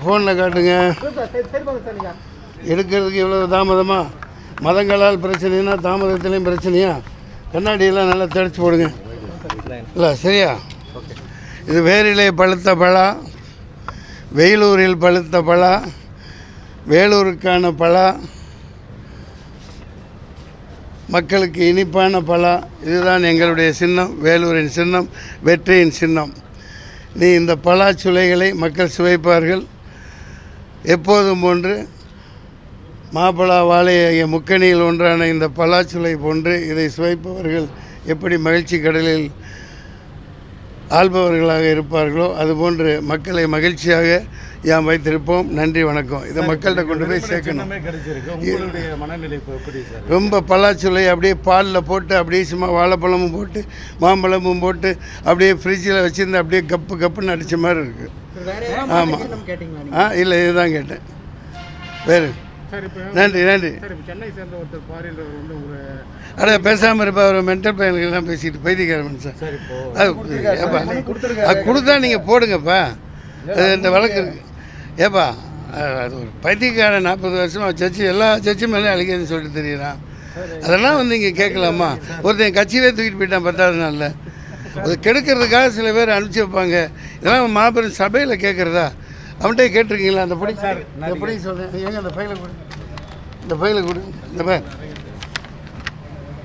ஃபோனில் காட்டுங்க. எடுக்கிறதுக்கு இவ்வளோ தாமதமா? மதங்களால் பிரச்சனைனா தாமதத்துலேயும் பிரச்சனையா? கண்ணாடியெல்லாம் நல்லா தெளிச்சு போடுங்க. இல்லை சரியா? இது வேரிலே பழுத்த பழா, வெயிலூரில் பழுத்த பழா, வேலூருக்கான பழா, மக்களுக்கு இனிப்பான பழா. இதுதான் எங்களுடைய சின்னம், வேலூரின் சின்னம், வெற்றியின் சின்னம். நீ இந்த பலாச்சுளைகளை மக்கள் சுவைப்பார்கள். எப்போதும் போன்று மாப்பழா வாழை ஆகிய முக்கணியில் ஒன்றான இந்த பலாச்சுளை போன்று இதை சுவைப்பவர்கள் எப்படி மகிழ்ச்சி கடலில் ஆள்பவர்களாக இருப்பார்களோ அதுபோன்று மக்களை மகிழ்ச்சியாக யாம் வைத்திருப்போம். நன்றி, வணக்கம். இதை மக்கள்கிட்ட கொண்டு போய் சேர்க்கணும். ரொம்ப பலாச்சுளை அப்படியே பாலில் போட்டு அப்படியே சும்மா வாழைப்பழமும் போட்டு மாம்பழமும் போட்டு அப்படியே ஃப்ரிட்ஜில் வச்சுருந்து அப்படியே கப்பு கப்புன்னு அடித்த மாதிரி இருக்குது. ஆமாம், இல்லை இதுதான் கேட்டேன். வேறு நன்றி நன்றி. அட பேசாமல் இருப்பா, ஒரு மென்டல் பையன்கள்லாம் பேசிட்டு பைத்தியக்காரன் சார். அது கொடுத்தா நீங்கள் போடுங்கப்பா. அது இந்த வழக்கு இருக்குது. ஏப்பா அது ஒரு பைத்தியக்காரன் 40 வருஷமாக சர்ச்சு எல்லா சர்ச்சு மேலே அழிக்கிறதுன்னு சொல்லிட்டு தெரியுறான். அதெல்லாம் வந்து இங்கே கேட்கலாமா? ஒருத்தன் கட்சியிலே தூக்கிட்டு போயிட்டான் 10வது நாளில். அது கெடுக்கிறதுக்காக சில பேர் அனுப்பிச்சி வைப்பாங்க. இதெல்லாம் மாபெரும் சபையில் கேட்குறதா? அவன்கிட்ட கேட்டிருக்கீங்களா? அந்த படி சார், இந்த படி சொல்கிறேன். ஏங்க அந்த ஃபைலை கொடு, இந்த ஃபைலை கொடு, இந்த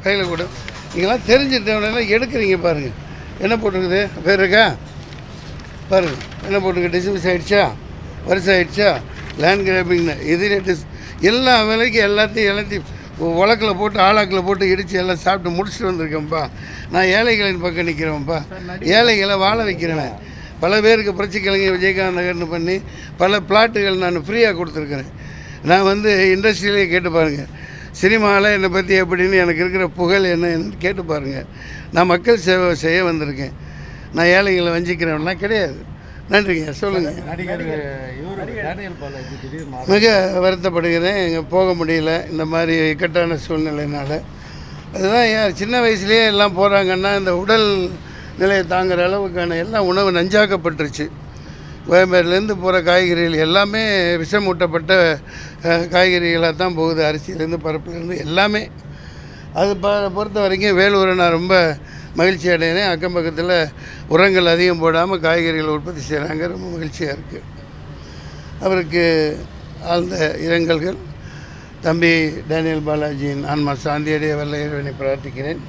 ஃபைலை கொடு. நீங்களாம் தெரிஞ்சிட்டவனெல்லாம் எடுக்கிறீங்க பாருங்கள். என்ன போட்டிருக்குது? பேர் இருக்கா பாருங்கள். என்ன போட்டிருக்கு? டிஸ்மிஸ் ஆகிடுச்சா, வருஷம் ஆகிடுச்சா, லேண்ட் கிராபிங்னு இது எல்லா வேலைக்கும் எல்லாத்தையும் உலக்கில் போட்டு ஆளாக்கில் போட்டு இடித்து எல்லாம் சாப்பிட்டு முடிச்சுட்டு வந்திருக்கேன்ப்பா. நான் ஏழைகளின் பக்கம் நிற்கிறேன்ப்பா. ஏழைகளை வாழ வைக்கிறேன். பல பேருக்கு புரட்சி கலைஞர் விஜயகாந்த் நகர்னு பண்ணி பல பிளாட்டுகள் நான் ஃப்ரீயாக கொடுத்துருக்குறேன். நான் வந்து இண்டஸ்ட்ரியிலே கேட்டு பாருங்கள். சினிமாவில் என்னை பற்றி எப்படின்னு எனக்கு இருக்கிற புகழ் என்னன்னு கேட்டு பாருங்கள். நான் மக்கள் சேவை செய்ய வந்திருக்கேன். நான் ஏழைகளை வஞ்சிக்கிறவன்லாம் கிடையாது. நன்றிங்க. சொல்லுங்கள். மிக வருத்தப்படுகிறேன். இங்கே போக முடியல இந்த மாதிரி இக்கட்டான சூழ்நிலையினால். அதுதான் ஏன் சின்ன வயசுலேயே எல்லாம் போகிறாங்கன்னா இந்த உடல் நிலையை தாங்குகிற அளவுக்கான எல்லாம் உணவு நஞ்சாக்கப்பட்டுருச்சு. கோயம்பேடுலேருந்து போகிற காய்கறிகள் எல்லாமே விஷமூட்டப்பட்ட காய்கறிகளாக தான் போகுது. அரிசியிலேருந்து பருப்புலேருந்து எல்லாமே. அது பொறுத்த வரைக்கும் வேலூரை நான் ரொம்ப மகிழ்ச்சி அடைகிறேன். அக்கம் பக்கத்தில் உரங்கள் அதிகம் போடாமல் காய்கறிகளை உற்பத்தி செய்கிறாங்க. ரொம்ப மகிழ்ச்சியாக இருக்குது. அவருக்கு ஆழ்ந்த இரங்கல்கள். தம்பி டேனியல் பாலாஜியின் ஆன்மா சாந்தியடைய வல்ல இறைவனை பிரார்த்திக்கிறேன்.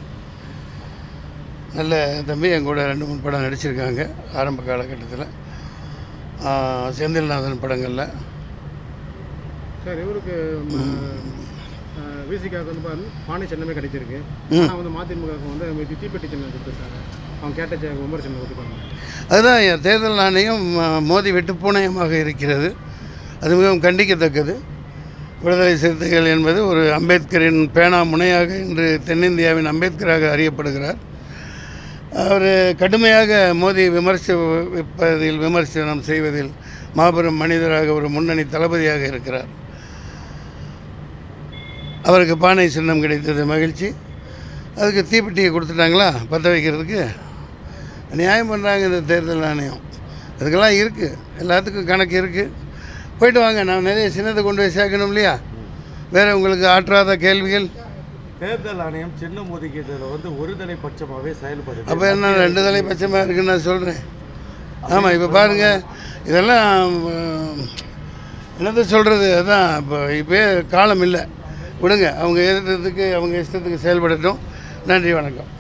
நல்ல தம்பி, என் கூட 2-3 படம் நடிச்சிருக்காங்க ஆரம்ப காலகட்டத்தில். செந்தில்நாதன் படங்களில். சார், இவருக்கு விசிகாவுக்கு வந்து பானை சின்னமே கிடைச்சிருக்கு. ஆனால் வந்து மதிமுக வந்து தீப்பெட்டி சின்னம் கொடுத்துருக்காங்க. அவங்க கேட்ட விமர்சனம் கொடுத்துருக்காங்க. அதுதான் என் தேர்தல் ஆணையம் மோதி விட்டு பூணையமாக இருக்கிறது. அது மிகவும் கண்டிக்கத்தக்கது. விடுதலை சிறுத்தைகள் என்பது ஒரு அம்பேத்கரின் பேனா முனையாக இன்று தென்னிந்தியாவின் அம்பேத்கராக அறியப்படுகிறார். அவர் கடுமையாக மோதி விமர்சனம் செய்வதில் மாபெரும் மனிதராக ஒரு முன்னணி தளபதியாக இருக்கிறார். அவருக்கு பானை சின்னம் கிடைத்தது மகிழ்ச்சி. அதுக்கு தீப்பெட்டியை கொடுத்துட்டாங்களா பற்ற வைக்கிறதுக்கு? நியாயம் பண்ணுறாங்க இந்த தேர்தல் ஆணையம். அதுக்கெல்லாம் இருக்குது, எல்லாத்துக்கும் கணக்கு இருக்குது. போய்ட்டு வாங்க. நான் நிறைய சின்னத்தை கொண்டு போய் சேர்க்கணும் இல்லையா? வேறு உங்களுக்கு ஆற்றாத கேள்விகள்? தேர்தல் ஆணையம் சின்னம் ஒதுக்கீட்டில் வந்து ஒரு தலைப்பட்சமாகவே செயல்படுது. அப்போ என்ன 2 தலைப்பட்சமாக இருக்குன்னு நான் சொல்கிறேன். ஆமாம், இப்போ பாருங்கள், இதெல்லாம் என்னத்தை சொல்கிறது? அதுதான் இப்போ காலம் இல்லை. விடுங்க, அவங்க எதிர்த்ததுக்கு அவங்க இஷ்டத்துக்கு செயல்படட்டும். நன்றி, வணக்கம்.